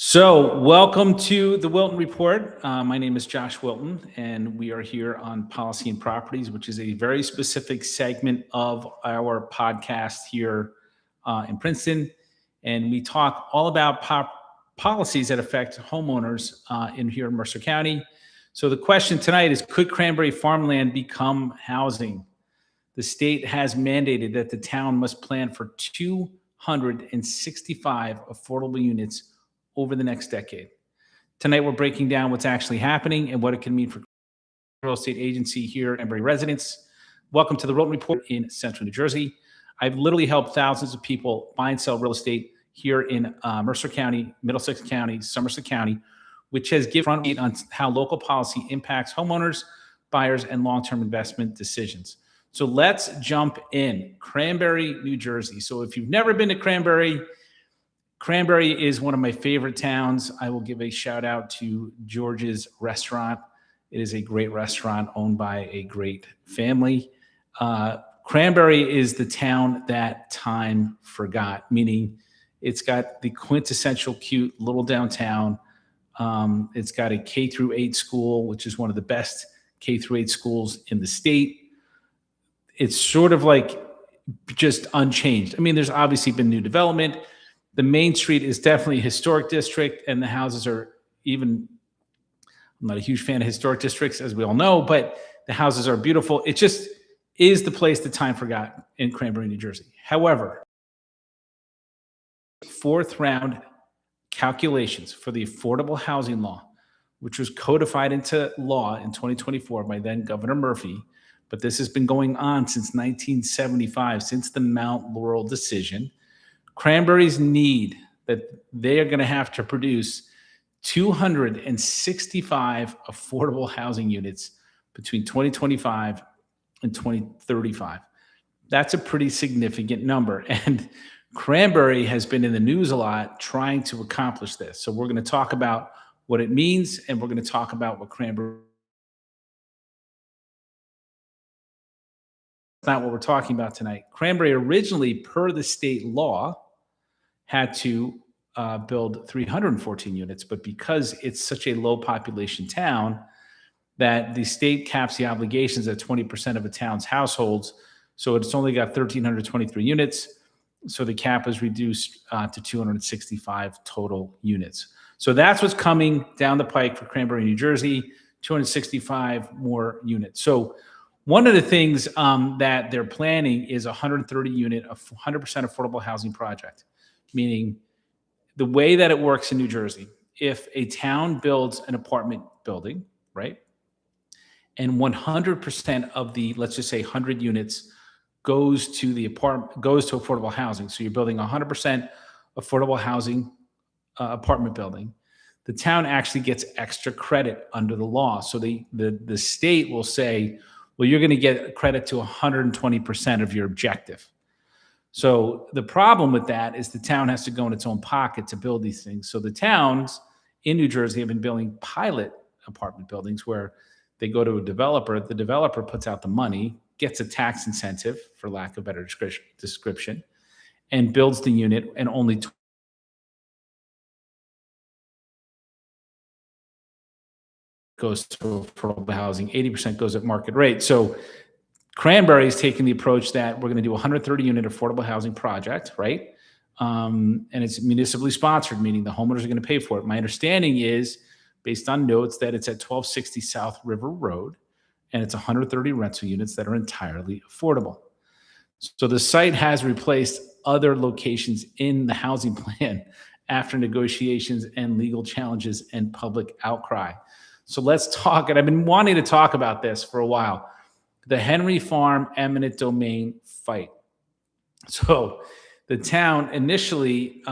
So, welcome to the Wilton Report. My name is Josh Wilton, and we are here on Policy and Properties, which is a very specific segment of our podcast here in Princeton. And we talk all about policies that affect homeowners in here in Mercer County. So, the question tonight is, could Cranbury farmland become housing? The state has mandated that the town must plan for 265 affordable units over the next decade. Tonight, we're breaking down what's actually happening and what it can mean for real estate agency here, Cranbury residents. Welcome to the Wilton Report in Central New Jersey. I've literally helped thousands of people buy and sell real estate here in Mercer County, Middlesex County, Somerset County, which has given front seat on how local policy impacts homeowners, buyers, and long-term investment decisions. So let's jump in. Cranbury, New Jersey. So if you've never been to Cranbury is one of my favorite towns. I will give a shout out to George's Restaurant. It is a great restaurant owned by a great family. Cranbury is the town that time forgot, meaning it's got the quintessential cute little downtown. It's got a K through 8 school, which is one of the best K through 8 schools in the state. It's sort of like just unchanged. I mean, there's obviously been new development. The main street is definitely a historic district, and the houses are I'm not a huge fan of historic districts, as we all know, but the houses are beautiful. It just is the place that time forgot in Cranbury, New Jersey. However, fourth round calculations for the affordable housing law, which was codified into law in 2024 by then Governor Murphy, but this has been going on since 1975, since the Mount Laurel decision. Cranbury's need that they are going to have to produce 265 affordable housing units between 2025 and 2035. That's a pretty significant number. And Cranbury has been in the news a lot trying to accomplish this. So we're going to talk about what it means, and we're going to talk about what Cranbury. That's not what we're talking about tonight. Cranbury originally, per the state law, had to build 314 units, but because it's such a low population town that the state caps the obligations at 20% of a town's households, so it's only got 1,323 units, so the cap is reduced to 265 total units. So that's what's coming down the pike for Cranbury, New Jersey, 265 more units. So one of the things that they're planning is a 130-unit, 100% affordable housing project. Meaning the way that it works in New Jersey, if a town builds an apartment building, right, and 100% of the, let's just say 100 units goes to affordable housing. So you're building 100% affordable housing apartment building. The town actually gets extra credit under the law. So the state will say, well, you're going to get credit to 120% of your objective. So the problem with that is the town has to go in its own pocket to build these things. So the towns in New Jersey have been building pilot apartment buildings where they go to a developer, the developer puts out the money, gets a tax incentive, for lack of a better description, and builds the unit, and only goes to affordable housing, 80% goes at market rate. So Cranbury is taking the approach that we're going to do a 130-unit affordable housing project, right? And it's municipally sponsored, meaning the homeowners are going to pay for it. My understanding is, based on notes, that it's at 1260 South River Road, and it's 130 rental units that are entirely affordable. So the site has replaced other locations in the housing plan after negotiations and legal challenges and public outcry. So let's talk, and I've been wanting to talk about this for a while. The Henry Farm eminent domain fight. So the town initially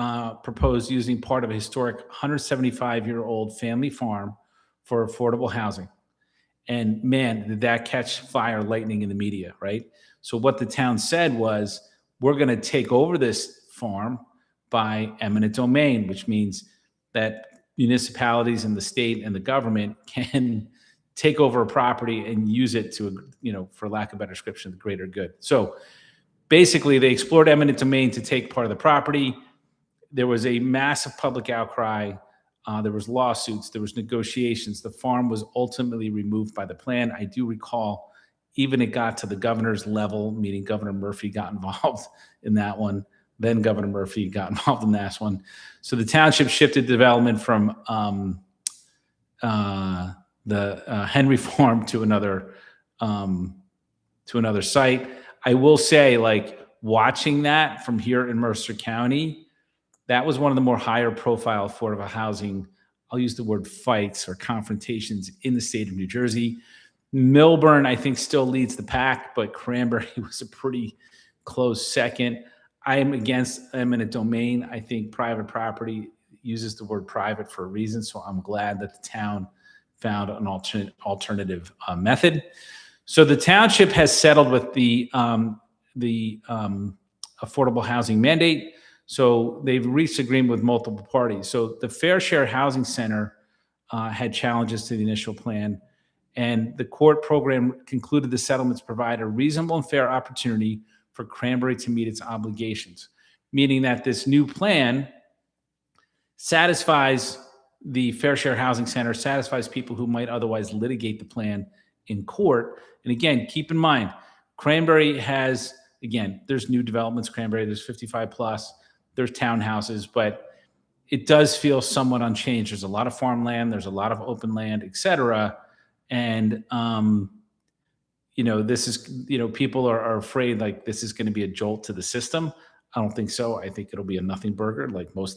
proposed using part of a historic 175-year-old family farm for affordable housing. And man, did that catch fire lightning in the media, right? So what the town said was, we're going to take over this farm by eminent domain, which means that municipalities and the state and the government can take over a property and use it to, for lack of a better description, the greater good. So basically they explored eminent domain to take part of the property. There was a massive public outcry. There was lawsuits. There was negotiations. The farm was ultimately removed by the plan. I do recall even it got to the governor's level, meaning Governor Murphy got involved in that one. Then Governor Murphy got involved in that one. So the township shifted development from the Henry Farm to another site. I will say, like, watching that from here in Mercer County, that was one of the more higher profile affordable housing, I'll use the word fights or confrontations in the state of New Jersey. Milburn, I think, still leads the pack, but Cranbury was a pretty close second. I am against eminent domain. I think private property uses the word private for a reason, so I'm glad that the town found an alternative method. So the township has settled with the affordable housing mandate. So they've reached agreement with multiple parties. So the Fair Share Housing Center had challenges to the initial plan, and the court program concluded the settlements provide a reasonable and fair opportunity for Cranbury to meet its obligations, meaning that this new plan satisfies the Fair Share Housing Center, satisfies people who might otherwise litigate the plan in court. And again, keep in mind, Cranbury has, again, there's new developments, Cranbury, there's 55 plus, there's townhouses, but it does feel somewhat unchanged. There's a lot of farmland, there's a lot of open land, et cetera. And, this is, people are afraid like this is going to be a jolt to the system. I don't think so. I think it'll be a nothing burger like most things.